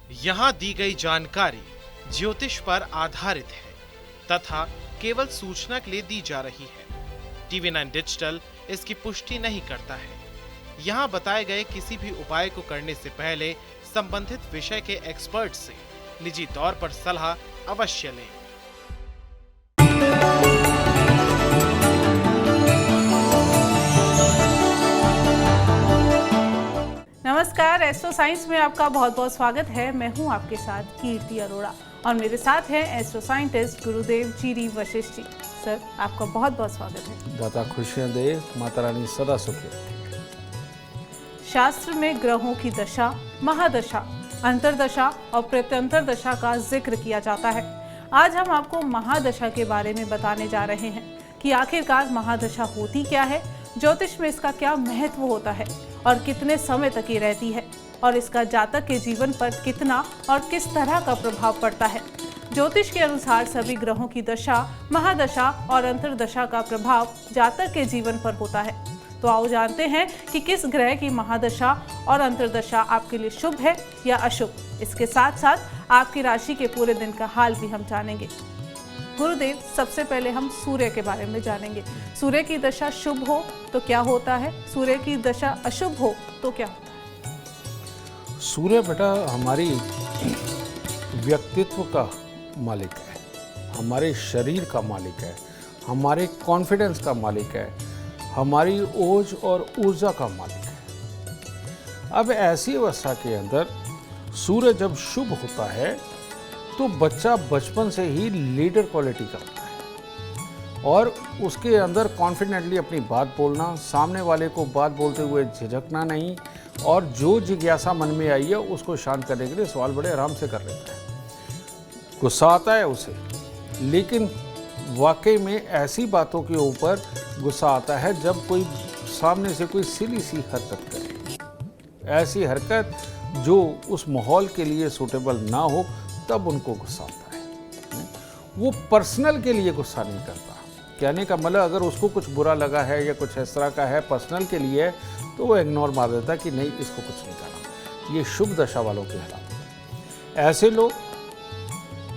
यहाँ दी गई जानकारी ज्योतिष पर आधारित है तथा केवल सूचना के लिए दी जा रही है। टीवी 9 डिजिटल इसकी पुष्टि नहीं करता है। यहाँ बताए गए किसी भी उपाय को करने से पहले संबंधित विषय के एक्सपर्ट से निजी तौर पर सलाह अवश्य लें। नमस्कार, एस्ट्रो साइंस में आपका बहुत बहुत स्वागत है। मैं हूं आपके साथ कीर्ति अरोड़ा और मेरे साथ हैं एस्ट्रो साइंटिस्ट गुरुदेव जीरी वशिष्ठ जी। सर, आपका बहुत बहुत स्वागत है। दाता खुशियां दे, माता रानी सदा सुखी। शास्त्र में ग्रहों की दशा, महादशा, अंतरदशा और प्रत्यंतर दशा का जिक्र किया जाता है। आज हम आपको महादशा के बारे में बताने जा रहे हैं कि आखिरकार महादशा होती क्या है, ज्योतिष में इसका क्या महत्व होता है और कितने समय तक ये रहती है और इसका जातक के जीवन पर कितना और किस तरह का प्रभाव पड़ता है। ज्योतिष के अनुसार सभी ग्रहों की दशा, महादशा और अंतरदशा का प्रभाव जातक के जीवन पर होता है। तो आओ जानते हैं कि किस ग्रह की महादशा और अंतरदशा आपके लिए शुभ है या अशुभ। इसके साथ साथ आपकी राशि के पूरे दिन का हाल भी हम जानेंगे। गुरुदेव, सबसे पहले हम सूर्य के बारे में जानेंगे। सूर्य की दशा शुभ हो तो क्या होता है, सूर्य की दशा अशुभ हो तो क्या होता है? सूर्य बेटा हमारी व्यक्तित्व का मालिक है, हमारे शरीर का मालिक है, हमारे कॉन्फिडेंस का मालिक है, हमारी ओज और ऊर्जा का मालिक है। अब ऐसी अवस्था के अंदर सूर्य जब शुभ होता है तो बच्चा बचपन से ही लीडर क्वालिटी का होता है और उसके अंदर कॉन्फिडेंटली अपनी बात बोलना, सामने वाले को बात बोलते हुए झिझकना नहीं, और जो जिज्ञासा मन में आई है उसको शांत करने के लिए सवाल बड़े आराम से कर लेता है। गुस्सा आता है उसे, लेकिन वाकई में ऐसी बातों के ऊपर गुस्सा आता है जब कोई सामने से कोई सिली सी हरकत करे, ऐसी हरकत जो उस माहौल के लिए सूटेबल ना हो, तब उनको गुस्सा आता है। वो पर्सनल के लिए गुस्सा नहीं करता। कहने का मतलब अगर उसको कुछ बुरा लगा है या कुछ इस तरह का है पर्सनल के लिए, तो वो इग्नोर मार देता है कि नहीं, इसको कुछ नहीं करना। ये शुभ दशा वालों के हालात हैं। ऐसे लोग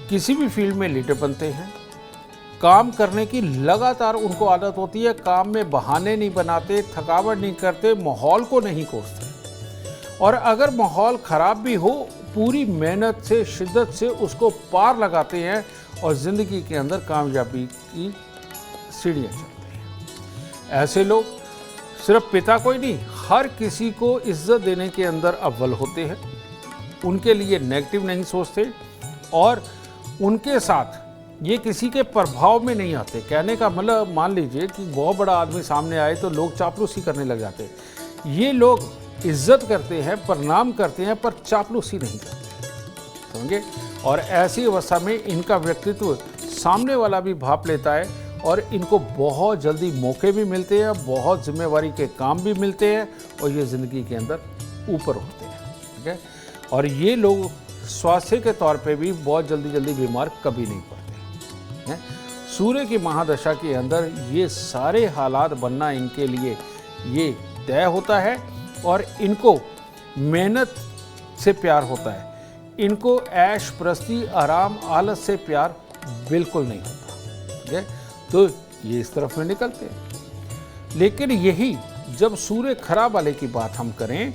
किसी भी फील्ड में लीडर बनते हैं। काम करने की लगातार उनको आदत होती है, काम में बहाने नहीं बनाते, थकावट नहीं करते, माहौल को नहीं कोसते, और अगर माहौल खराब भी हो पूरी मेहनत से, शिद्दत से उसको पार लगाते हैं और ज़िंदगी के अंदर कामयाबी की सीढ़ियाँ चढ़ते हैं। ऐसे लोग सिर्फ पिता को ही नहीं, हर किसी को इज्जत देने के अंदर अव्वल होते हैं। उनके लिए नेगेटिव नहीं सोचते और उनके साथ ये किसी के प्रभाव में नहीं आते। कहने का मतलब, मान लीजिए कि बहुत बड़ा आदमी सामने आए तो लोग चापलूसी करने लग जाते हैं। ये लोग इज्जत करते हैं, प्रणाम करते हैं, पर चापलूसी नहीं करते, समझे। और ऐसी अवस्था में इनका व्यक्तित्व सामने वाला भी भाप लेता है और इनको बहुत जल्दी मौके भी मिलते हैं, बहुत जिम्मेवारी के काम भी मिलते हैं और ये ज़िंदगी के अंदर ऊपर होते हैं, ठीक है। और ये लोग स्वास्थ्य के तौर पे भी बहुत जल्दी बीमार कभी नहीं पड़ते हैं। सूर्य की महादशा के अंदर ये सारे हालात बनना इनके लिए ये तय होता है और इनको मेहनत से प्यार होता है। इनको ऐश प्रस्ती, आराम, आलस से प्यार बिल्कुल नहीं होता, ठीक है। तो ये इस तरफ में निकलते हैं। लेकिन यही जब सूर्य खराब वाले की बात हम करें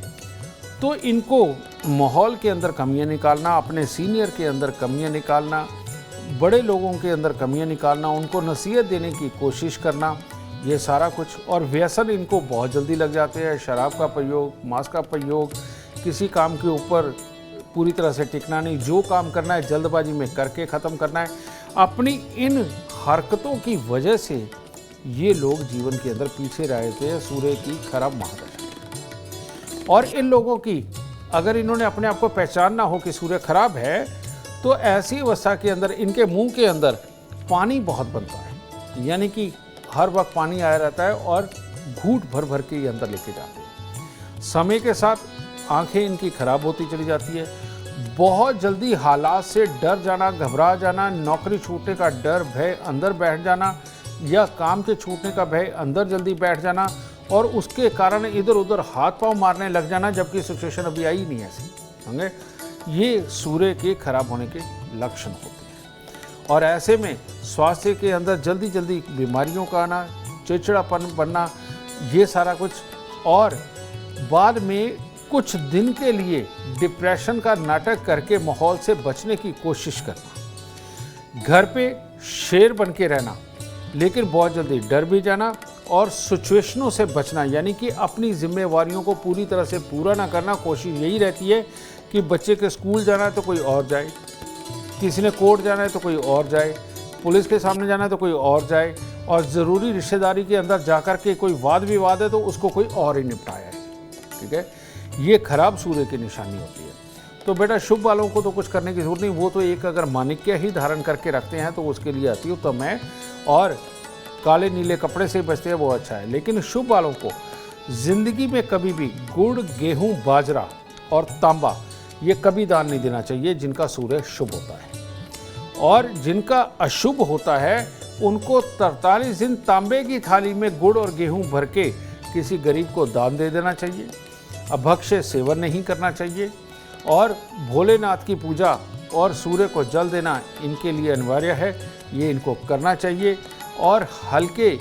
तो इनको माहौल के अंदर कमियां निकालना, अपने सीनियर के अंदर कमियां निकालना, बड़े लोगों के अंदर कमियां निकालना, उनको नसीहत देने की कोशिश करना, ये सारा कुछ। और व्यसन इनको बहुत जल्दी लग जाते हैं। शराब का प्रयोग, मांस का प्रयोग, किसी काम के ऊपर पूरी तरह से टिकना नहीं, जो काम करना है जल्दबाजी में करके ख़त्म करना है। अपनी इन हरकतों की वजह से ये लोग जीवन के अंदर पीछे रहते हैं सूर्य की खराब महादशा। और इन लोगों की अगर इन्होंने अपने आप को पहचानना हो कि सूर्य खराब है, तो ऐसी अवस्था के अंदर इनके मुंह के अंदर पानी बहुत बनता है, यानी कि हर वक्त पानी आया रहता है और घूंट भर भर के ये अंदर लेके जाते हैं। समय के साथ आंखें इनकी खराब होती चली जाती है। बहुत जल्दी हालात से डर जाना, घबरा जाना, नौकरी छूटने का डर, भय अंदर बैठ जाना, या काम के छूटने का भय अंदर जल्दी बैठ जाना, और उसके कारण इधर उधर हाथ पांव मारने लग जाना, जबकि सिचुएशन अभी आई नहीं ऐसी, समझे। ये सूर्य के खराब होने के लक्षण होते हैं। और ऐसे में स्वास्थ्य के अंदर जल्दी जल्दी बीमारियों का आना, चिड़चिड़ापन बनना, ये सारा कुछ, और बाद में कुछ दिन के लिए डिप्रेशन का नाटक करके माहौल से बचने की कोशिश करना, घर पे शेर बन के रहना लेकिन बहुत जल्दी डर भी जाना, और सिचुएशनों से बचना, यानी कि अपनी जिम्मेवारियों को पूरी तरह से पूरा ना करना। कोशिश यही रहती है कि बच्चे के स्कूल जाना है तो कोई और जाए, किसी ने कोर्ट जाना है तो कोई और जाए, पुलिस के सामने जाना है तो कोई और जाए, और ज़रूरी रिश्तेदारी के अंदर जाकर के कोई वाद विवाद है तो उसको कोई और ही निपटाया है। ठीक है, ये खराब सूर्य की निशानी होती है। तो बेटा शुभ वालों को तो कुछ करने की जरूरत नहीं, वो तो एक अगर माणिक्य ही धारण करके रखते हैं तो उसके लिए अति उत्तम है, और काले नीले कपड़े से बचते हैं वो अच्छा है। लेकिन शुभ वालों को जिंदगी में कभी भी गुड़, गेहूं, बाजरा और तांबा ये कभी दान नहीं देना चाहिए जिनका सूर्य शुभ होता है। और जिनका अशुभ होता है उनको 43 दिन तांबे की थाली में गुड़ और गेहूं भर के किसी गरीब को दान दे देना चाहिए। अभक्ष्य सेवन नहीं करना चाहिए, और भोलेनाथ की पूजा और सूर्य को जल देना इनके लिए अनिवार्य है, ये इनको करना चाहिए। और हल्के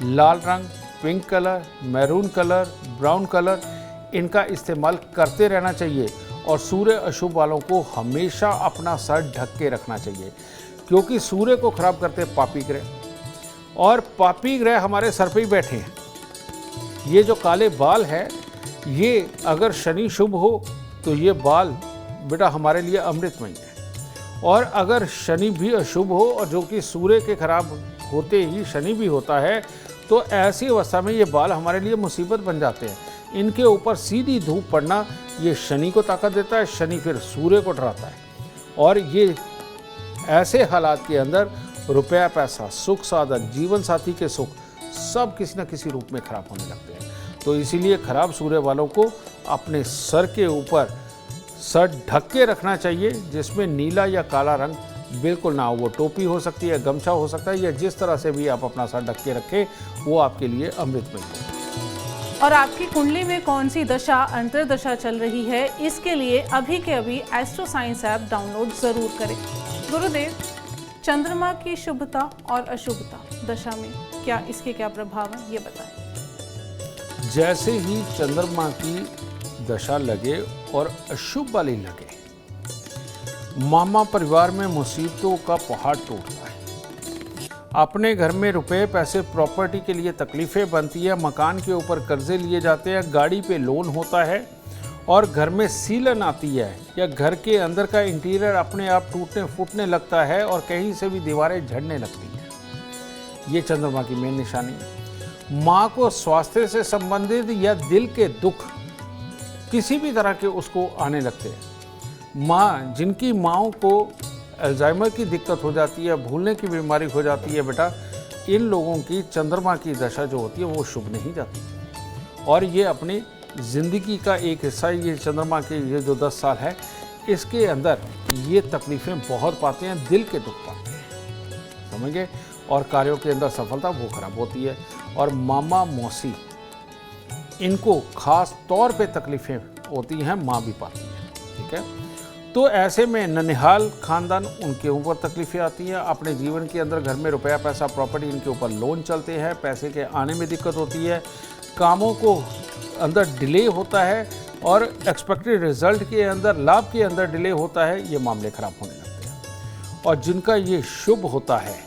लाल रंग, pink colour, maroon colour, brown colour इनका इस्तेमाल करते रहना चाहिए। और सूर्य अशुभ वालों को हमेशा अपना सर ढक के रखना चाहिए, क्योंकि सूर्य को खराब करते हैं पापी ग्रह, और पापी ग्रह हमारे सर पे ही बैठे हैं। ये जो काले बाल है, ये अगर शनि शुभ हो तो ये बाल बेटा हमारे लिए अमृतमय है, और अगर शनि भी अशुभ हो, और जो कि सूर्य के खराब होते ही शनि भी होता है, तो ऐसी अवस्था में ये बाल हमारे लिए मुसीबत बन जाते हैं। इनके ऊपर सीधी धूप पड़ना ये शनि को ताकत देता है, शनि फिर सूर्य को डराता है, और ये ऐसे हालात के अंदर रुपया, पैसा, सुख साधन, जीवन साथी के सुख सब किसी न किसी रूप में खराब होने लगते हैं। तो इसीलिए खराब सूर्य वालों को अपने सर के ऊपर सर ढक के रखना चाहिए, जिसमें नीला या काला रंग बिल्कुल ना हो। वो टोपी हो सकती है, गमछा हो सकता है, या जिस तरह से भी आप अपना सर ढक के रखें वो आपके लिए अमृतमय हो। और आपकी कुंडली में कौन सी दशा, अंतर्दशा चल रही है, इसके लिए अभी के अभी एस्ट्रो साइंस ऐप डाउनलोड जरूर करें। गुरुदेव, चंद्रमा की शुभता और अशुभता दशा में क्या इसके क्या प्रभाव है, ये बताएं। जैसे ही चंद्रमा की दशा लगे और अशुभ वाली लगे, मामा परिवार में मुसीबतों का पहाड़ टूटता है। अपने घर में रुपए, पैसे, प्रॉपर्टी के लिए तकलीफें बनती है, मकान के ऊपर कर्जे लिए जाते हैं, गाड़ी पे लोन होता है, और घर में सीलन आती है, या घर के अंदर का इंटीरियर अपने आप टूटने फूटने लगता है, और कहीं से भी दीवारें झड़ने लगती हैं। ये चंद्रमा की मेन निशानी है। माँ को स्वास्थ्य से संबंधित या दिल के दुख किसी भी तरह के उसको आने लगते हैं। माँ, जिनकी माँओं को अल्जाइमर की दिक्कत हो जाती है, भूलने की बीमारी हो जाती है, बेटा इन लोगों की चंद्रमा की दशा जो होती है वो शुभ नहीं जाती, और ये अपनी ज़िंदगी का एक हिस्सा, ये चंद्रमा के ये जो 10 साल है इसके अंदर ये तकलीफ़ें बहुत पाते हैं, दिल के दुख पाते हैं, समझ गए। और कार्यों के अंदर सफलता वो खराब होती है। और मामा मौसी इनको खास तौर पे तकलीफ़ें होती हैं, माँ भी पाती है, ठीक है। तो ऐसे में ननिहाल खानदान, उनके ऊपर तकलीफ़ें आती हैं। अपने जीवन के अंदर घर में रुपया, पैसा, प्रॉपर्टी, इनके ऊपर लोन चलते हैं, पैसे के आने में दिक्कत होती है, कामों को अंदर डिले होता है, और एक्सपेक्टेड रिजल्ट के अंदर, लाभ के अंदर डिले होता है, ये मामले खराब होने लगते हैं। और जिनका ये शुभ होता है,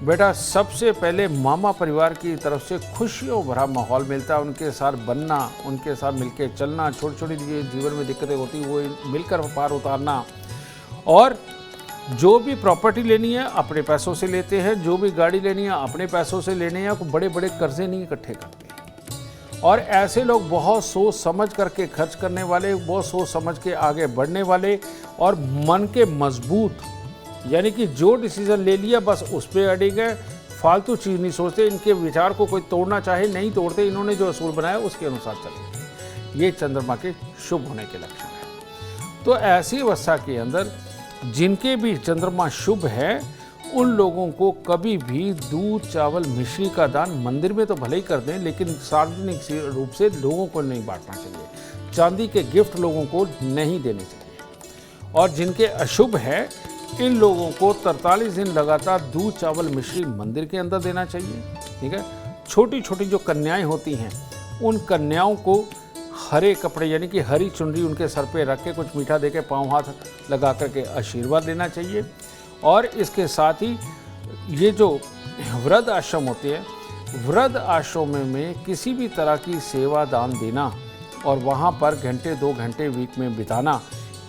बेटा सबसे पहले मामा परिवार की तरफ से खुशियों भरा माहौल मिलता है, उनके साथ बनना, उनके साथ मिलकर चलना, छोटी छोटी जीवन में दिक्कतें होती वो मिलकर पार उतारना, और जो भी प्रॉपर्टी लेनी है अपने पैसों से लेते हैं, जो भी गाड़ी लेनी है अपने पैसों से लेने हैं, बड़े बड़े कर्जे नहीं इकट्ठे करते हैं। और ऐसे लोग बहुत सोच समझ करके खर्च करने वाले, बहुत सोच समझ के आगे बढ़ने वाले, और मन के मजबूत, यानी कि जो डिसीजन ले लिया बस उस पर अड़े गए, फालतू चीज़ नहीं सोचते, इनके विचार को कोई तोड़ना चाहे नहीं तोड़ते, इन्होंने जो असूल बनाया उसके अनुसार चलते। ये चंद्रमा के शुभ होने के लक्षण है। तो ऐसी अवस्था के अंदर जिनके भी चंद्रमा शुभ है, उन लोगों को कभी भी दूध, चावल, मिश्री का दान मंदिर में तो भले ही कर दें, लेकिन सार्वजनिक रूप से लोगों को नहीं बांटना चाहिए। चांदी के गिफ्ट लोगों को नहीं देने चाहिए। और जिनके अशुभ है इन लोगों को 43 दिन लगातार दूध चावल मिश्री मंदिर के अंदर देना चाहिए। ठीक है, छोटी छोटी जो कन्याएं होती हैं उन कन्याओं को हरे कपड़े यानी कि हरी चुनरी उनके सर पे रख के कुछ मीठा दे के पाँव हाथ लगा करके आशीर्वाद लेना चाहिए। और इसके साथ ही ये जो वृद्ध आश्रम होते हैं, वृद्ध आश्रम में किसी भी तरह की सेवा दान देना और वहाँ पर घंटे 2 घंटे वीक में बिताना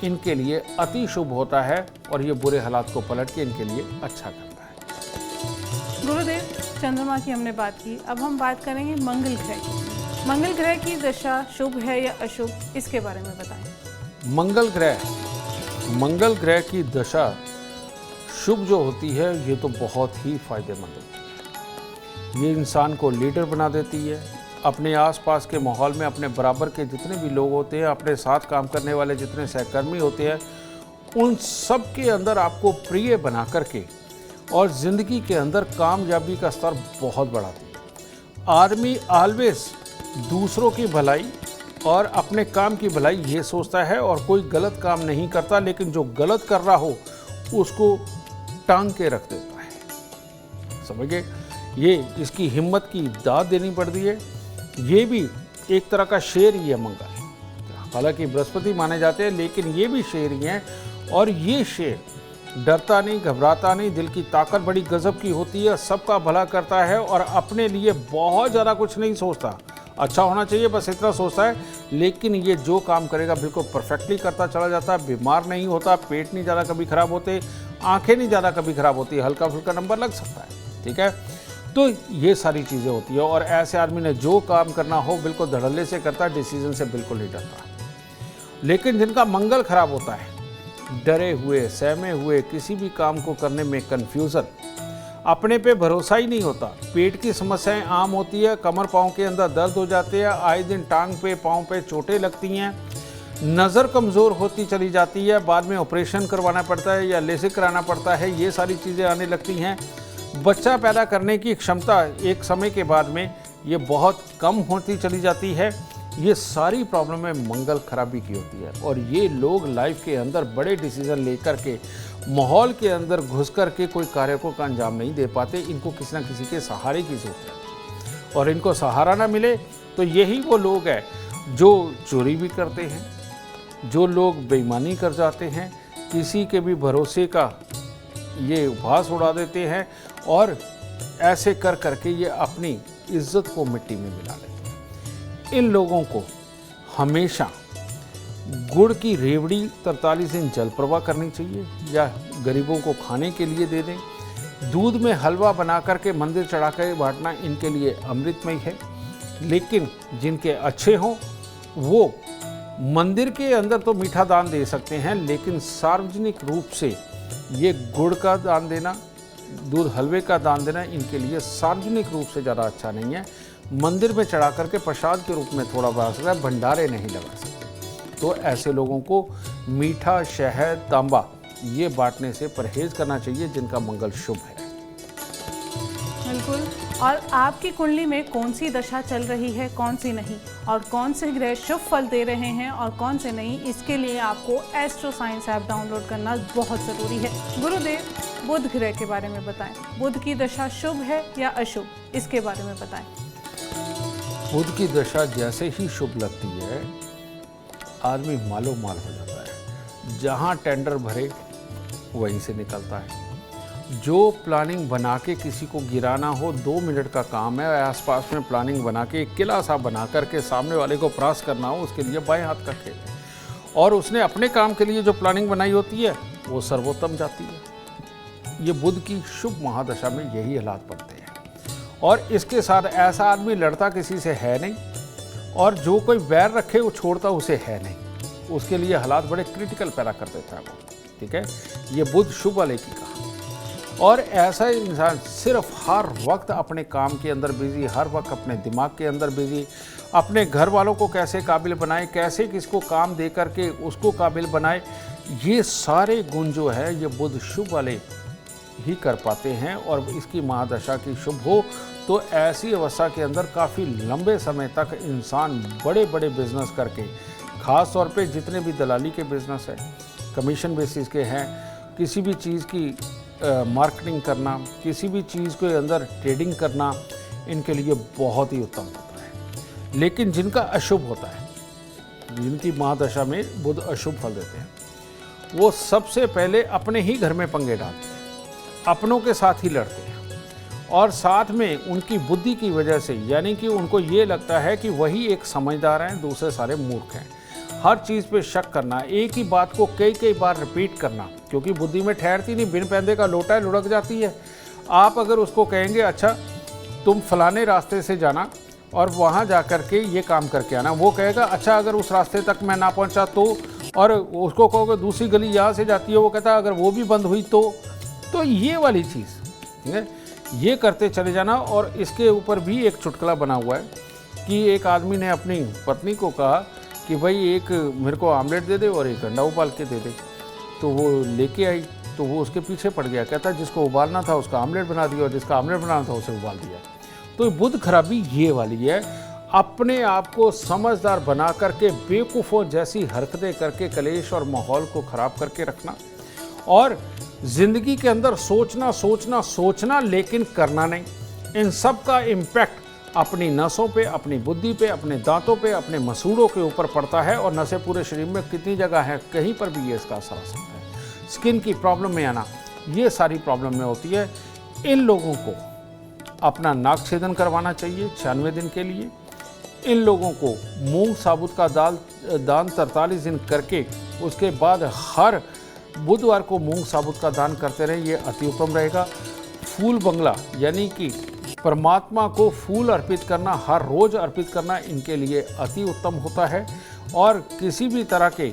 इनके लिए अति शुभ होता है और ये बुरे हालात को पलट के इनके लिए अच्छा करता है। गुरुदेव, चंद्रमा की हमने बात की, अब हम बात करेंगे मंगल ग्रह की। मंगल ग्रह की दशा शुभ है या अशुभ, इसके बारे में बताएं। मंगल ग्रह की दशा शुभ जो होती है ये तो बहुत ही फायदेमंद होती है। ये इंसान को लीडर बना देती है। अपने आसपास के माहौल में अपने बराबर के जितने भी लोग होते हैं, अपने साथ काम करने वाले जितने सहकर्मी होते हैं, उन सब के अंदर आपको प्रिय बना करके और ज़िंदगी के अंदर कामयाबी का स्तर बहुत बढ़ाती है। आदमी ऑलवेज दूसरों की भलाई और अपने काम की भलाई ये सोचता है और कोई गलत काम नहीं करता, लेकिन जो गलत कर रहा हो उसको टांग के रख देता है। समझ गए? ये इसकी हिम्मत की दाद देनी पड़ती है। ये भी एक तरह का शेर ही है मंगल। हालांकि बृहस्पति माने जाते हैं लेकिन ये भी शेर ही हैं। और ये शेर डरता नहीं, घबराता नहीं, दिल की ताकत बड़ी गजब की होती है, सबका भला करता है और अपने लिए बहुत ज़्यादा कुछ नहीं सोचता। अच्छा होना चाहिए बस इतना सोचता है, लेकिन ये जो काम करेगा बिल्कुल परफेक्टली करता चला जाता है। बीमार नहीं होता, पेट नहीं ज़्यादा कभी खराब होते, आंखें नहीं ज़्यादा कभी खराब होती, हल्का फुल्का नंबर लग सकता है। ठीक है, तो ये सारी चीज़ें होती है। और ऐसे आदमी ने जो काम करना हो बिल्कुल धड़ल्ले से करता है, डिसीजन से बिल्कुल नहीं डरता। लेकिन जिनका मंगल खराब होता है, डरे हुए, सहमे हुए, किसी भी काम को करने में कन्फ्यूज़न, अपने पे भरोसा ही नहीं होता, पेट की समस्याएं आम होती है, कमर पाँव के अंदर दर्द हो जाते हैं, आए दिन टांग पे पाँव पे चोटें लगती हैं, नज़र कमज़ोर होती चली जाती है, बाद में ऑपरेशन करवाना पड़ता है या लेसिक कराना पड़ता है, ये सारी चीज़ें आने लगती हैं। बच्चा पैदा करने की क्षमता एक समय के बाद में ये बहुत कम होती चली जाती है। ये सारी प्रॉब्लमें मंगल खराबी की होती है। और ये लोग लाइफ के अंदर बड़े डिसीजन लेकर के माहौल के अंदर घुस कर के कोई कार्य को का अंजाम नहीं दे पाते। इनको किसी न किसी के सहारे की जरूरत है और इनको सहारा ना मिले तो यही वो लोग हैं जो चोरी भी करते हैं, जो लोग बेईमानी कर जाते हैं, किसी के भी भरोसे का ये उपहास उड़ा देते हैं और ऐसे कर करके ये अपनी इज्जत को मिट्टी में मिला लेते हैं। इन लोगों को हमेशा गुड़ की रेवड़ी 43 दिन जल प्रवाह करनी चाहिए या गरीबों को खाने के लिए दे दें। दूध में हलवा बना करके मंदिर चढ़ा कर बांटना इनके लिए अमृतमय है। लेकिन जिनके अच्छे हों वो मंदिर के अंदर तो मीठा दान दे सकते हैं, लेकिन सार्वजनिक रूप से ये गुड़ का दान देना, दूध हलवे का दान देना इनके लिए सार्वजनिक रूप से ज़्यादा अच्छा नहीं है। मंदिर में चढ़ा करके प्रसाद के रूप में थोड़ा बढ़ा सकता है, भंडारे नहीं लगा सकते। तो ऐसे लोगों को मीठा, शहद, तांबा ये बांटने से परहेज करना चाहिए जिनका मंगल शुभ है। बिल्कुल। और आपकी कुंडली में कौन सी दशा चल रही है, कौन सी नहीं, और कौन से ग्रह शुभ फल दे रहे हैं और कौन से नहीं, इसके लिए आपको एस्ट्रो साइंस ऐप डाउनलोड करना बहुत ज़रूरी है। गुरुदेव, बुध ग्रह के बारे में बताएं। बुध की दशा शुभ है या अशुभ, इसके बारे में बताएं। बुध की दशा जैसे ही शुभ लगती है आदमी मालो माल हो जाता है। जहाँ टेंडर भरे वहीं से निकलता है। जो प्लानिंग बना के किसी को गिराना हो 2 मिनट का काम है, आसपास में प्लानिंग बना के एक किला सा बना करके सामने वाले को परास्त करना हो, उसके लिए बाएं हाथ का खेल है। और उसने अपने काम के लिए जो प्लानिंग बनाई होती है वो सर्वोत्तम जाती है। ये बुध की शुभ महादशा में यही हालात बनते हैं। और इसके साथ ऐसा आदमी लड़ता किसी से है नहीं और जो कोई बैर रखे वो छोड़ता उसे है नहीं। उसके लिए हालात बड़े क्रिटिकल पैदा कर देता है वो। ठीक है, ये बुध शुभ वाले की कहा। और ऐसा इंसान सिर्फ हर वक्त अपने काम के अंदर बिजी, हर वक्त अपने दिमाग के अंदर बिजी, अपने घर वालों को कैसे काबिल बनाए, कैसे किसको काम दे करके उसको काबिल बनाए, ये सारे गुण जो है ये बुध शुभ वाले ही कर पाते हैं। और इसकी महादशा की शुभ हो तो ऐसी अवस्था के अंदर काफ़ी लंबे समय तक इंसान बड़े बड़े बिजनेस करके, ख़ास तौर पे जितने भी दलाली के बिजनेस है कमीशन बेसिस के हैं, किसी भी चीज़ की मार्केटिंग करना, किसी भी चीज़ के अंदर ट्रेडिंग करना इनके लिए बहुत ही उत्तम होता है। लेकिन जिनका अशुभ होता है, जिनकी महादशा में बुध अशुभ फल देते हैं, वो सबसे पहले अपने ही घर में पंगे डालते हैं, अपनों के साथ ही लड़ते हैं और साथ में उनकी बुद्धि की वजह से, यानी कि उनको ये लगता है कि वही एक समझदार हैं, दूसरे सारे मूर्ख हैं। हर चीज़ पे शक करना, एक ही बात को कई कई बार रिपीट करना, क्योंकि बुद्धि में ठहरती नहीं, बिन पैंदे का लोटा है, लुढ़क जाती है। आप अगर उसको कहेंगे अच्छा तुम फलाने रास्ते से जाना और वहाँ जा कर के ये काम करके आना, वो कहेगा अच्छा अगर उस रास्ते तक मैं ना पहुँचा तो, और उसको कहोगे दूसरी गली यहाँ से जाती है, वो कहता अगर वो भी बंद हुई तो ये वाली चीज़, ठीक है, ये करते चले जाना। और इसके ऊपर भी एक चुटकुला बना हुआ है कि एक आदमी ने अपनी पत्नी को कहा कि भाई एक मेरे को आमलेट दे दे और एक अंडा उबाल के दे दे। तो वो लेके आई, तो वो उसके पीछे पड़ गया, कहता जिसको उबालना था उसका आमलेट बना दिया और जिसका आमलेट बनाना था उसे उबाल दिया। तो बुध खराबी ये वाली है, अपने आप को समझदार बना करके बेवकूफ़ों जैसी हरकतें करके कलेश और माहौल को ख़राब करके रखना, और ज़िंदगी के अंदर सोचना सोचना सोचना लेकिन करना नहीं। इन सब का इम्पैक्ट अपनी नसों पे, अपनी बुद्धि पे, अपने दांतों पे, अपने मसूड़ों के ऊपर पड़ता है। और नसें पूरे शरीर में कितनी जगह है, कहीं पर भी ये इसका असर आ सकता है। स्किन की प्रॉब्लम में आना, ये सारी प्रॉब्लम में होती है। इन लोगों को अपना नाक छेदन करवाना चाहिए 96 दिन के लिए। इन लोगों को मूंग साबुत का दान 43 दिन करके उसके बाद हर बुधवार को मूंग साबुत का दान करते रहे, ये अति उत्तम रहेगा। फूल बंगला यानी कि परमात्मा को फूल अर्पित करना, हर रोज़ अर्पित करना इनके लिए अति उत्तम होता है। और किसी भी तरह के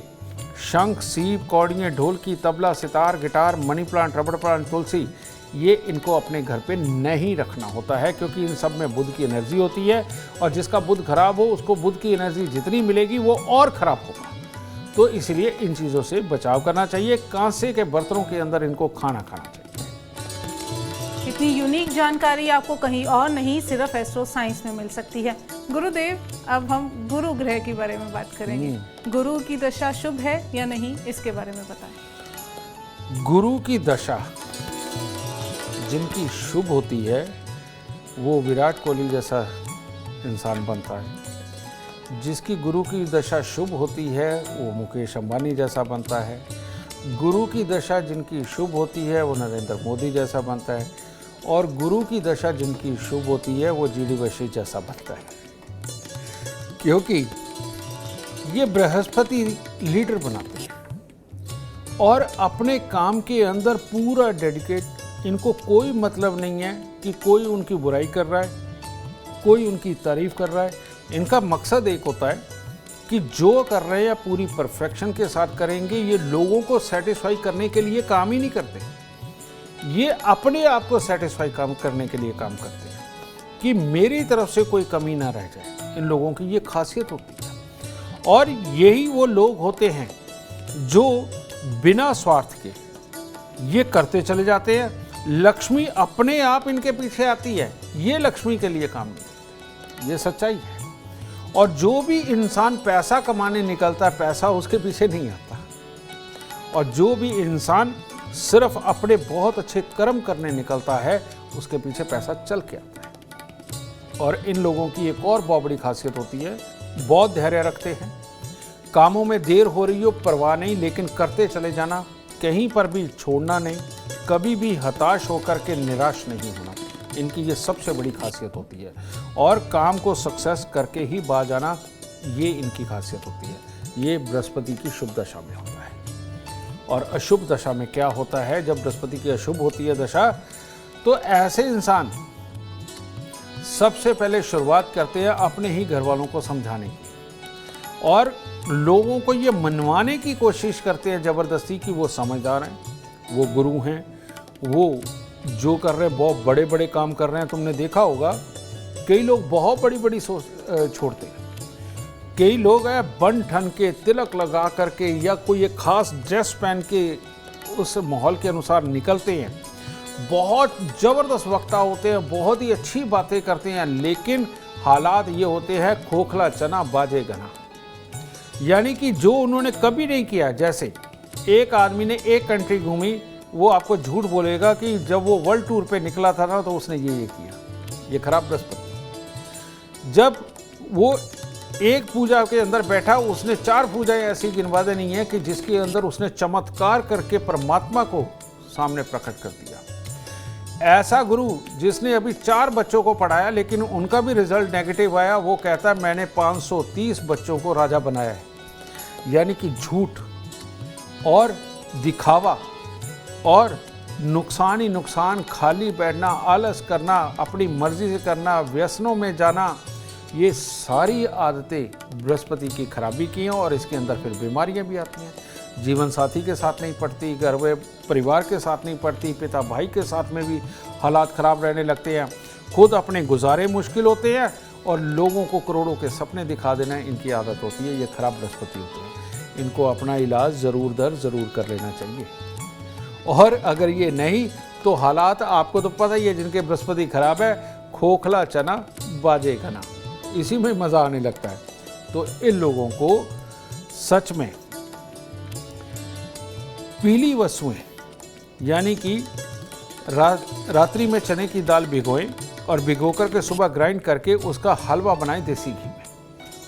शंख, सीप, कौड़ियाँ, ढोलकी, tabla, sitar, guitar, money plant, रबड़ प्लांट, तुलसी, ये इनको अपने घर पे नहीं रखना होता है, क्योंकि इन सब में बुध की एनर्जी होती है। और जिसका बुध खराब हो उसको बुध की एनर्जी जितनी मिलेगी वो और ख़राब होगा। तो इसलिए इन चीज़ों से बचाव करना चाहिए। कांसे के बर्तनों के अंदर इनको खाना खाना चाहिए। इतनी यूनिक जानकारी आपको कहीं और नहीं, सिर्फ एस्ट्रो साइंस में मिल सकती है। गुरुदेव, अब हम गुरु ग्रह के बारे में बात करेंगे। गुरु की दशा शुभ है या नहीं, इसके बारे में बताएं। गुरु की दशा जिनकी शुभ होती है वो विराट कोहली जैसा इंसान बनता है। जिसकी गुरु की दशा शुभ होती है वो मुकेश अंबानी जैसा बनता है। गुरु की दशा जिनकी शुभ होती है वो नरेंद्र मोदी जैसा बनता है। और गुरु की दशा जिनकी शुभ होती है वो जीडी वशिष्ठ जैसा बनता है, क्योंकि ये बृहस्पति लीडर बनाते हैं और अपने काम के अंदर पूरा डेडिकेट। इनको कोई मतलब नहीं है कि कोई उनकी बुराई कर रहा है, कोई उनकी तारीफ कर रहा है। इनका मकसद एक होता है कि जो कर रहे हैं पूरी परफेक्शन के साथ करेंगे। ये लोगों को सेटिस्फाई करने के लिए काम ही नहीं करते, ये अपने आप को सेटिस्फाई काम करने के लिए काम करते हैं कि मेरी तरफ से कोई कमी ना रह जाए। इन लोगों की ये खासियत होती है। और यही वो लोग होते हैं जो बिना स्वार्थ के ये करते चले जाते हैं। लक्ष्मी अपने आप इनके पीछे आती है, ये लक्ष्मी के लिए काम नहीं करते, ये सच्चाई है। और जो भी इंसान पैसा कमाने निकलता है, पैसा उसके पीछे नहीं आता। और जो भी इंसान सिर्फ अपने बहुत अच्छे कर्म करने निकलता है, उसके पीछे पैसा चल के आता है। और इन लोगों की एक और बहुत बड़ी खासियत होती है, बहुत धैर्य रखते हैं। कामों में देर हो रही हो परवाह नहीं, लेकिन करते चले जाना, कहीं पर भी छोड़ना नहीं, कभी भी हताश होकर के निराश नहीं होना। इनकी ये सबसे बड़ी खासियत होती है। और काम को सक्सेस करके ही बाज आना, ये इनकी खासियत होती है। ये बृहस्पति की शुभ दशा में होता है। और अशुभ दशा में क्या होता है, जब बृहस्पति की अशुभ होती है दशा, तो ऐसे इंसान सबसे पहले शुरुआत करते हैं अपने ही घर वालों को समझाने की और लोगों को ये मनवाने की कोशिश करते हैं ज़बरदस्ती कि वो समझदार हैं, वो गुरु हैं, वो जो कर रहे हैं बहुत बड़े बड़े काम कर रहे हैं। तुमने देखा होगा कई लोग बहुत बड़ी बड़ी सोच छोड़ते हैं। कई लोग हैं बन ठन के, तिलक लगा करके या कोई एक खास ड्रेस पहन के उस माहौल के अनुसार निकलते हैं। बहुत ज़बरदस्त वक्ता होते हैं, बहुत ही अच्छी बातें करते हैं, लेकिन हालात ये होते हैं खोखला चना बाजे गना। यानी कि जो उन्होंने कभी नहीं किया, जैसे एक आदमी ने एक कंट्री घूमी, वो आपको झूठ बोलेगा कि जब वो वर्ल्ड टूर पे निकला था ना तो उसने ये किया। ये खराब बृहस्पति। जब वो एक पूजा के अंदर बैठा, उसने 4 पूजाएं ऐसी गिनवा देनी है कि जिसके अंदर उसने चमत्कार करके परमात्मा को सामने प्रकट कर दिया। ऐसा गुरु जिसने अभी 4 बच्चों को पढ़ाया लेकिन उनका भी रिजल्ट नेगेटिव आया, वो कहता है मैंने 530 बच्चों को राजा बनाया है। यानी कि झूठ और दिखावा और नुकसान ही नुकसान, खाली बैठना, आलस करना, अपनी मर्जी से करना, व्यसनों में जाना, ये सारी आदतें बृहस्पति की खराबी की हैं और इसके अंदर फिर बीमारियां भी आती हैं। जीवन साथी के साथ नहीं पड़ती, घर में परिवार के साथ नहीं पड़ती, पिता भाई के साथ में भी हालात ख़राब रहने लगते हैं, खुद अपने गुजारे मुश्किल होते हैं और लोगों को करोड़ों के सपने दिखा देना इनकी आदत होती है। ये खराब बृहस्पति होते हैं। इनको अपना इलाज ज़रूर कर लेना चाहिए। और अगर ये नहीं तो हालात आपको तो पता ही है, जिनके बृहस्पति खराब है, खोखला चना बाजे घना, इसी में मज़ा आने लगता है। तो इन लोगों को सच में पीली वस्तुएं यानी कि रात्रि में चने की दाल भिगोएं और भिगो करके सुबह ग्राइंड करके उसका हलवा बनाएं देसी घी में,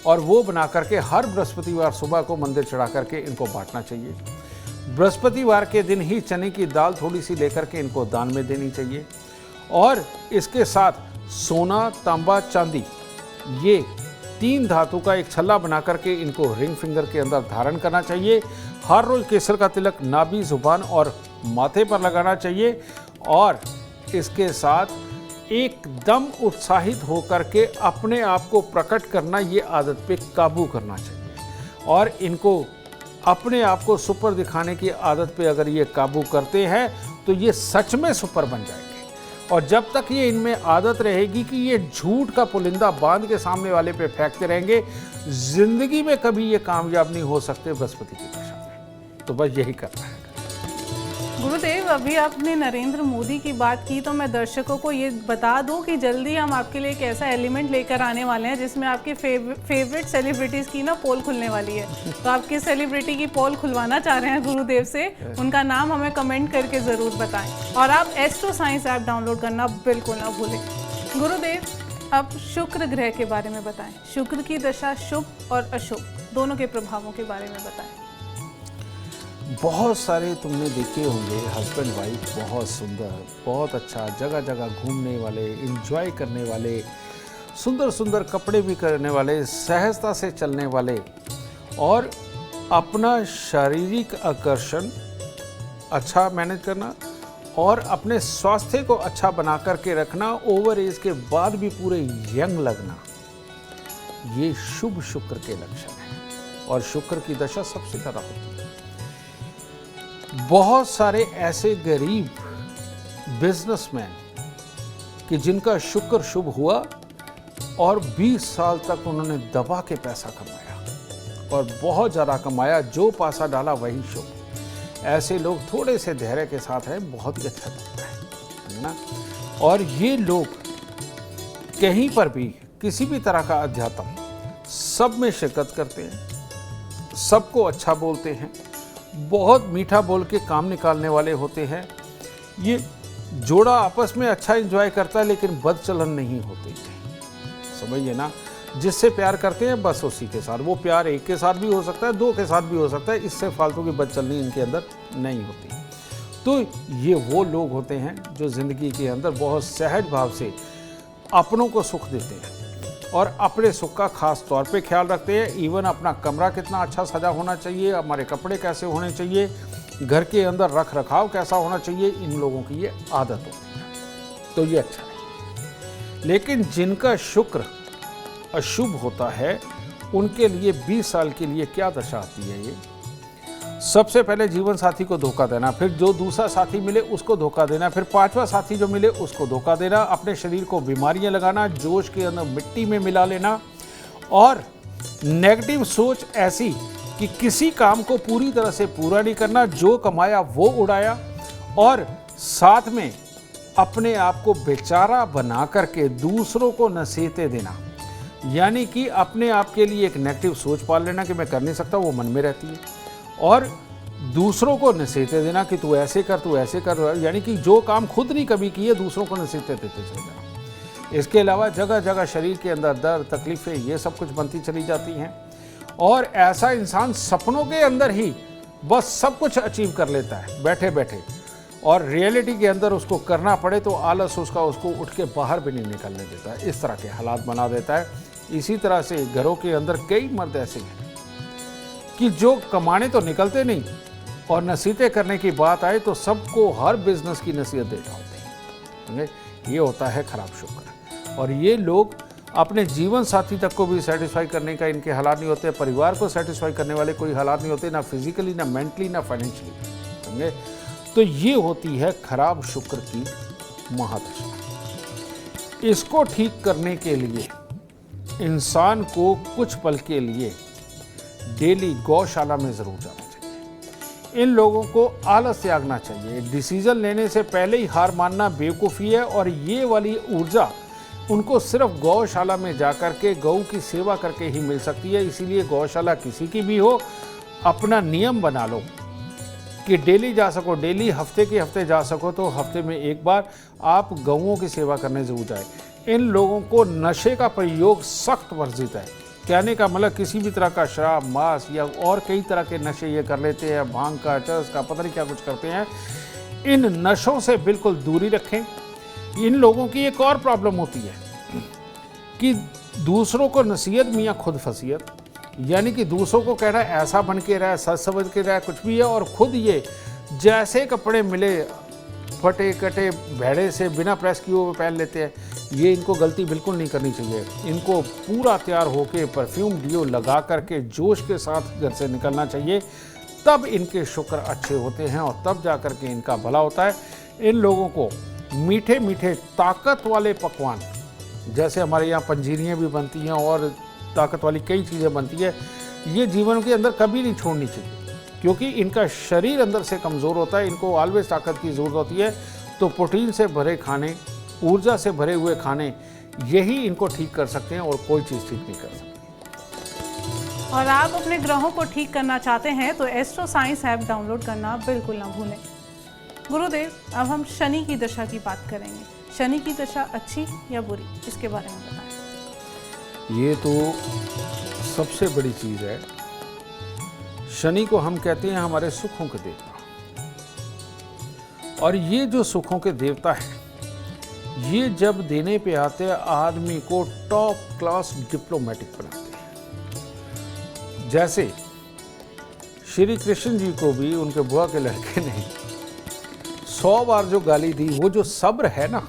और वो बना करके हर बृहस्पतिवार सुबह को मंदिर चढ़ा करके इनको बांटना चाहिए। बृहस्पतिवार के दिन ही चने की दाल थोड़ी सी लेकर के इनको दान में देनी चाहिए। और इसके साथ सोना, तांबा, चांदी, ये 3 धातु का एक छल्ला बना करके इनको रिंग फिंगर के अंदर धारण करना चाहिए। हर रोज केसर का तिलक नाभि, जुबान और माथे पर लगाना चाहिए। और इसके साथ एकदम उत्साहित होकर के अपने आप को प्रकट करना, ये आदत पे काबू करना चाहिए। और इनको अपने आप को सुपर दिखाने की आदत पे अगर ये काबू करते हैं तो ये सच में सुपर बन जाएंगे। और जब तक ये इनमें आदत रहेगी कि ये झूठ का पुलिंदा बांध के सामने वाले पे फेंकते रहेंगे, जिंदगी में कभी ये कामयाब नहीं हो सकते बृहस्पति की दशा में। तो बस यही करना है। गुरुदेव, अभी आपने नरेंद्र मोदी की बात की, तो मैं दर्शकों को ये बता दूं कि जल्दी हम आपके लिए एक ऐसा एलिमेंट लेकर आने वाले हैं जिसमें आपके फेवरेट सेलिब्रिटीज़ की ना पोल खुलने वाली है। तो आप किस सेलिब्रिटी की पोल खुलवाना चाह रहे हैं गुरुदेव से, उनका नाम हमें कमेंट करके ज़रूर बताएं। और आप एस्ट्रो साइंस ऐप डाउनलोड करना बिल्कुल ना भूलें। गुरुदेव, अब शुक्र ग्रह के बारे में बताएं। शुक्र की दशा शुभ और अशुभ दोनों के प्रभावों के बारे में बताएं। बहुत सारे तुमने देखे होंगे हस्बैंड वाइफ, बहुत सुंदर, बहुत अच्छा, जगह जगह घूमने वाले, एंजॉय करने वाले, सुंदर सुंदर कपड़े भी करने वाले, सहजता से चलने वाले, और अपना शारीरिक आकर्षण अच्छा मैनेज करना और अपने स्वास्थ्य को अच्छा बना करके रखना, ओवर एज के बाद भी पूरे यंग लगना, ये शुभ शुक्र के लक्षण हैं। और शुक्र की दशा सबसे ज़्यादा होती है। बहुत सारे ऐसे गरीब बिजनेसमैन कि जिनका शुक्र शुभ हुआ और 20 साल तक उन्होंने दबा के पैसा कमाया और बहुत ज़्यादा कमाया, जो पासा डाला वही शुभ। ऐसे लोग थोड़े से धैर्य के साथ हैं, बहुत ही अच्छा लगता है ना। और ये लोग कहीं पर भी किसी भी तरह का अध्यात्म सब में शिरकत करते हैं, सबको अच्छा बोलते हैं, बहुत मीठा बोल के काम निकालने वाले होते हैं। ये जोड़ा आपस में अच्छा एंजॉय करता है लेकिन बदचलन नहीं होते, समझिए ना। जिससे प्यार करते हैं बस उसी के साथ, वो प्यार एक के साथ भी हो सकता है, 2 के साथ भी हो सकता है, इससे फालतू की बदचलनी इनके अंदर नहीं होती। तो ये वो लोग होते हैं जो ज़िंदगी के अंदर बहुत सहज भाव से अपनों को सुख देते हैं और अपने सुख का खास तौर पे ख्याल रखते हैं। इवन अपना कमरा कितना अच्छा सजा होना चाहिए, हमारे कपड़े कैसे होने चाहिए, घर के अंदर रख रखाव कैसा होना चाहिए, इन लोगों की ये आदत होती है। तो ये अच्छा है। लेकिन जिनका शुक्र अशुभ होता है उनके लिए 20 साल के लिए क्या दशा आती है। ये सबसे पहले जीवन साथी को धोखा देना, फिर जो दूसरा साथी मिले उसको धोखा देना, फिर 5वां साथी जो मिले उसको धोखा देना, अपने शरीर को बीमारियां लगाना, जोश के अंदर मिट्टी में मिला लेना, और नेगेटिव सोच ऐसी कि किसी काम को पूरी तरह से पूरा नहीं करना, जो कमाया वो उड़ाया, और साथ में अपने आप को बेचारा बना करके दूसरों को नसीहतें देना। यानी कि अपने आप के लिए एक नेगेटिव सोच पाल लेना कि मैं कर नहीं सकता, वो मन में रहती है। और दूसरों को नसीहतें देना कि तू ऐसे कर, यानी कि जो काम खुद नहीं कभी किए दूसरों को नसीहतें देते चले जाना। इसके अलावा जगह जगह शरीर के अंदर दर्द, तकलीफ़ें, ये सब कुछ बनती चली जाती हैं। और ऐसा इंसान सपनों के अंदर ही बस सब कुछ अचीव कर लेता है बैठे बैठे, और रियलिटी के अंदर उसको करना पड़े तो आलस उसको उठ के बाहर भी नहीं निकलने देता है। इस तरह के हालात बना देता है। इसी तरह से घरों के अंदर कई मर्द ऐसे हैं कि जो कमाने तो निकलते नहीं, और नसीहतें करने की बात आए तो सबको हर बिजनेस की नसीहत देना होती है। ये होता है खराब शुक्र। और ये लोग अपने जीवन साथी तक को भी सेटिस्फाई करने का इनके हालात नहीं होते, परिवार को सेटिस्फाई करने वाले कोई हालात नहीं होते, ना फिजिकली, ना मेंटली, ना फाइनेंशियली, समझे। तो ये होती है खराब शुक्र की महादशा। इसको ठीक करने के लिए इंसान को कुछ पल के लिए डेली गौशाला में जरूर जाना चाहिए। इन लोगों को आलस त्यागना चाहिए। डिसीजन लेने से पहले ही हार मानना बेवकूफ़ी है, और ये वाली ऊर्जा उनको सिर्फ गौशाला में जाकर के गौ की सेवा करके ही मिल सकती है। इसीलिए गौशाला किसी की भी हो, अपना नियम बना लो कि डेली जा सको, डेली हफ्ते के हफ्ते जा सको तो हफ्ते में एक बार आप गौओं की सेवा करने जरूर जाए। इन लोगों को नशे का प्रयोग सख्त वर्जित है। कहने का मतलब किसी भी तरह का शराब, मांस या और कई तरह के नशे ये कर लेते हैं, भांग का, चरस का, पता नहीं क्या कुछ करते हैं। इन नशों से बिल्कुल दूरी रखें। इन लोगों की एक और प्रॉब्लम होती है कि दूसरों को नसीहत मियाँ खुद फसीयत, यानी कि दूसरों को कह रहा है ऐसा बन के रहा है, सच समझ के रहा है, कुछ भी है, और खुद ये जैसे कपड़े मिले फटे कटे भेड़े से बिना प्रेस किए हुए पहन लेते हैं। ये इनको गलती बिल्कुल नहीं करनी चाहिए। इनको पूरा तैयार होके परफ्यूम डियो लगा करके जोश के साथ घर से निकलना चाहिए, तब इनके शुक्र अच्छे होते हैं और तब जा कर के इनका भला होता है। इन लोगों को मीठे मीठे ताकत वाले पकवान, जैसे हमारे यहाँ पंजीरियाँ भी बनती हैं और ताकत वाली कई चीज़ें बनती है, ये जीवन के अंदर कभी नहीं छोड़नी चाहिए, क्योंकि इनका शरीर अंदर से कमज़ोर होता है। इनको ऑलवेज ताकत की ज़रूरत होती है। तो प्रोटीन से भरे खाने, ऊर्जा से भरे हुए खाने, यही इनको ठीक कर सकते हैं और कोई चीज़ ठीक नहीं कर सकती। और आप अपने ग्रहों को ठीक करना चाहते हैं तो एस्ट्रो साइंस ऐप डाउनलोड करना बिल्कुल ना भूलें। गुरुदेव, अब हम शनि की दशा की बात करेंगे। शनि की दशा अच्छी या बुरी, इसके बारे में बताएं। ये तो सबसे बड़ी चीज़ है। शनि को हम कहते हैं हमारे सुखों के देवता, और ये जो सुखों के देवता है, ये जब देने पे आते हैं आदमी को टॉप क्लास डिप्लोमेटिक बनाते हैं। जैसे श्री कृष्ण जी को भी उनके बुआ के लड़के ने 100 बार जो गाली दी, वो जो सब्र है ना,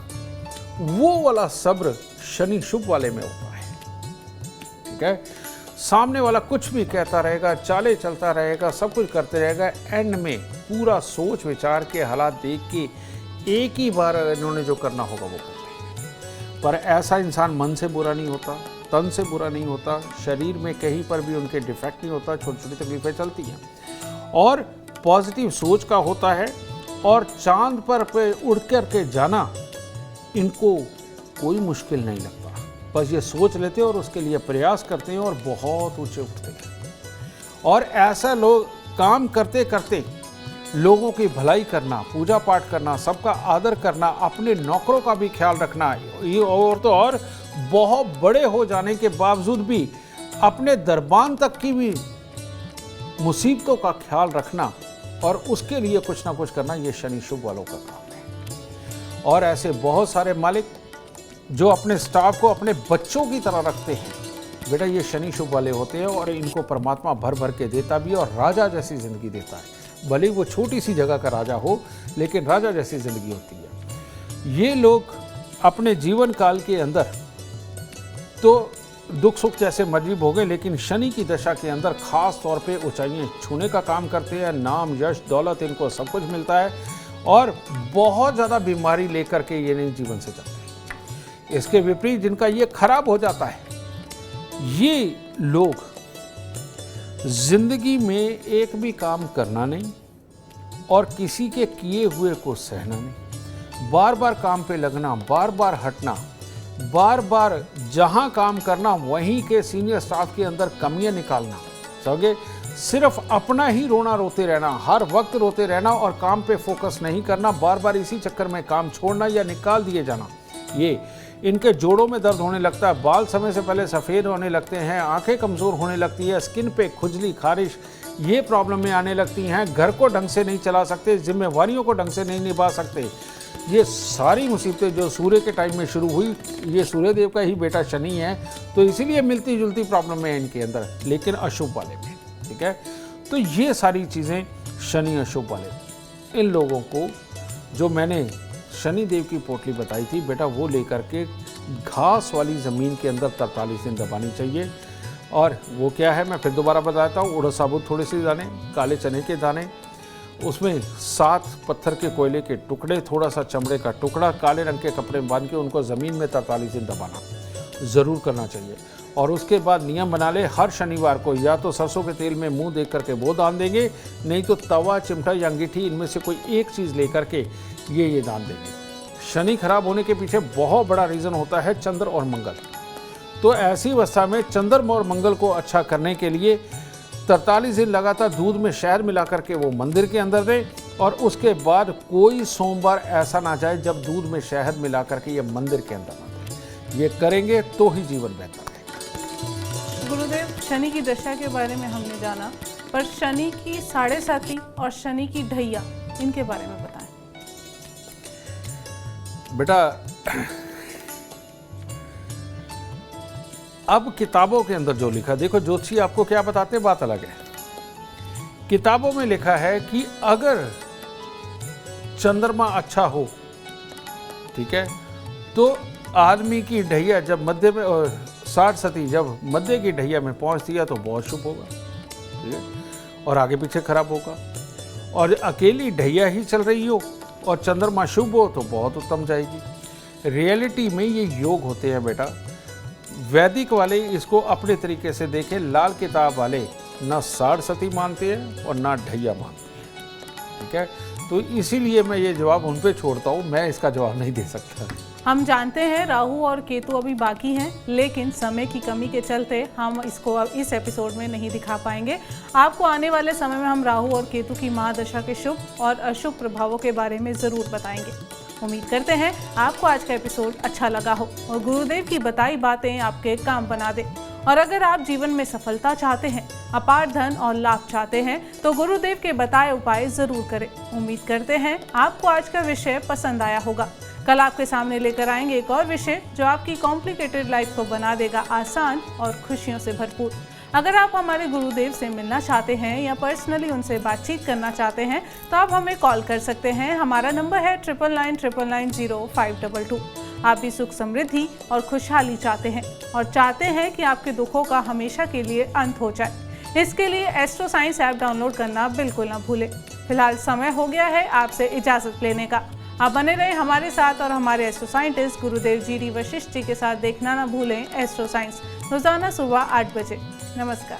वो वाला सब्र शनि शुभ वाले में होता है। ठीक है, सामने वाला कुछ भी कहता रहेगा, चाले चलता रहेगा, सब कुछ करते रहेगा, एंड में पूरा सोच विचार के हालात देख के एक ही बार इन्होंने जो करना होगा वो करते। पर ऐसा इंसान मन से बुरा नहीं होता, तन से बुरा नहीं होता, शरीर में कहीं पर भी उनके डिफेक्ट नहीं होता, छोटी छोटी तकलीफें चलती हैं, और पॉजिटिव सोच का होता है। और चांद पर उड़ कर के जाना इनको कोई मुश्किल नहीं लगता, बस ये सोच लेते हैं और उसके लिए प्रयास करते हैं और बहुत ऊंचे उठते हैं। और ऐसा लोग काम करते करते लोगों की भलाई करना, पूजा पाठ करना, सबका आदर करना, अपने नौकरों का भी ख्याल रखना, ये और तो और बहुत बड़े हो जाने के बावजूद भी अपने दरबान तक की भी मुसीबतों का ख्याल रखना और उसके लिए कुछ ना कुछ करना, ये शनि शुभ वालों का काम है। और ऐसे बहुत सारे मालिक जो अपने स्टाफ को अपने बच्चों की तरह रखते हैं, बेटा ये शनि शुभ वाले होते हैं, और इनको परमात्मा भर भर के देता भी और राजा जैसी ज़िंदगी देता है। भले वो छोटी सी जगह का राजा हो, लेकिन राजा जैसी ज़िंदगी होती है। ये लोग अपने जीवन काल के अंदर तो दुख सुख जैसे मर्जी भोगें, लेकिन शनि की दशा के अंदर खास तौर पे ऊंचाइयां छूने का काम करते हैं। नाम, यश, दौलत, इनको सब कुछ मिलता है, और बहुत ज़्यादा बीमारी लेकर के ये नहीं जीवन से चलते हैं। इसके विपरीत जिनका ये खराब हो जाता है, ये लोग जिंदगी में एक भी काम करना नहीं और किसी के किए हुए को सहना नहीं, बार बार काम पे लगना, बार बार हटना, बार बार जहां काम करना वहीं के सीनियर स्टाफ के अंदर कमियां निकालना, समझे, सिर्फ अपना ही रोना रोते रहना, हर वक्त रोते रहना और काम पे फोकस नहीं करना, बार बार इसी चक्कर में काम छोड़ना या निकाल दिए जाना, ये इनके जोड़ों में दर्द होने लगता है, बाल समय से पहले सफ़ेद होने लगते हैं, आंखें कमज़ोर होने लगती है, स्किन पे खुजली खारिश ये प्रॉब्लम में आने लगती हैं, घर को ढंग से नहीं चला सकते, जिम्मेवारियों को ढंग से नहीं निभा सकते। ये सारी मुसीबतें जो सूर्य के टाइम में शुरू हुई, ये सूर्य देव का ही बेटा शनि है, तो इसीलिए मिलती जुलती प्रॉब्लम है इनके अंदर, लेकिन अशुभ वाले में। ठीक है, तो ये सारी चीज़ें शनि अशुभ वाले, इन लोगों को जो मैंने शनि देव की पोटली बताई थी बेटा, वो लेकर के घास वाली ज़मीन के अंदर 43 दिन दबानी चाहिए। और वो क्या है मैं फिर दोबारा बताता हूँ, उड़द साबुत थोड़े से दाने, काले चने के दाने, उसमें 7 पत्थर के कोयले के टुकड़े, थोड़ा सा चमड़े का टुकड़ा, काले रंग के कपड़े में बांध के उनको ज़मीन में 43 दिन दबाना ज़रूर करना चाहिए। और उसके बाद नियम बना ले, हर शनिवार को या तो सरसों के तेल में मुंह देख करके वो दान देंगे, नहीं तो तवा, चिमटा या अंगीठी, इनमें से कोई एक चीज़ लेकर के ये दान देंगे। शनि खराब होने के पीछे बहुत बड़ा रीज़न होता है चंद्र और मंगल। तो ऐसी अवस्था में चंद्र और मंगल को अच्छा करने के लिए 43 दिन लगातार दूध में शहद मिला करके वो मंदिर के अंदर दें, और उसके बाद कोई सोमवार ऐसा ना जाए जब दूध में शहद मिला करके ये मंदिर के अंदर ना दें। ये करेंगे तो ही जीवन बेहतर रहेगा। गुरुदेव, शनि की दशा के बारे में हमने जाना, पर शनि की 7.5 और शनि की ढैया, इनके बारे में बताएं। बेटा, अब किताबों के अंदर जो लिखा, देखो ज्योतिषी आपको क्या बताते हैं, बात अलग है। किताबों में लिखा है कि अगर चंद्रमा अच्छा हो, ठीक है, तो आदमी की ढैया जब मध्य में 60 सती जब मध्य की ढैया में पहुंचती है तो बहुत शुभ होगा, ठीक है, और आगे पीछे खराब होगा। और अकेली ढैया ही चल रही हो और चंद्रमा शुभ हो तो बहुत उत्तम जाएगी। रियलिटी में ये योग होते हैं बेटा। वैदिक वाले इसको अपने तरीके से देखें, लाल किताब वाले ना 60 सती मानते हैं और ना ढैया मानते हैं, ठीक है। तो इसीलिए मैं ये जवाब उन पे छोड़ता हूँ, मैं इसका जवाब नहीं दे सकता। हम जानते हैं राहु और केतु अभी बाकी हैं, लेकिन समय की कमी के चलते हम इसको अब इस एपिसोड में नहीं दिखा पाएंगे। आपको आने वाले समय में हम राहु और केतु की महादशा के शुभ और अशुभ प्रभावों के बारे में ज़रूर बताएंगे। उम्मीद करते हैं आपको आज का एपिसोड अच्छा लगा हो और गुरुदेव की बताई बातें आपके काम बना दे। और अगर आप जीवन में सफलता चाहते हैं, अपार धन और लाभ चाहते हैं, तो गुरुदेव के बताए उपाय ज़रूर करें। उम्मीद करते हैं आपको आज का विषय पसंद आया होगा। कल आपके सामने लेकर आएंगे एक और विषय जो आपकी कॉम्प्लिकेटेड लाइफ को बना देगा आसान और खुशियों से भरपूर। अगर आप हमारे गुरुदेव से मिलना चाहते हैं या पर्सनली उनसे बातचीत करना चाहते हैं तो आप हमें कॉल कर सकते हैं। हमारा नंबर है 9999900522। आप भी सुख समृद्धि और खुशहाली चाहते हैं और चाहते हैं कि आपके दुखों का हमेशा के लिए अंत हो जाए। इसके लिए एस्ट्रो साइंस ऐप डाउनलोड करना बिल्कुल ना भूलें। फिलहाल समय हो गया है आपसे इजाज़त लेने का। आप बने रहें हमारे साथ और हमारे एस्ट्रो साइंटिस्ट गुरुदेव जी डी वशिष्ठ जी के साथ देखना ना भूलें एस्ट्रो साइंस, रोजाना सुबह 8 बजे। नमस्कार।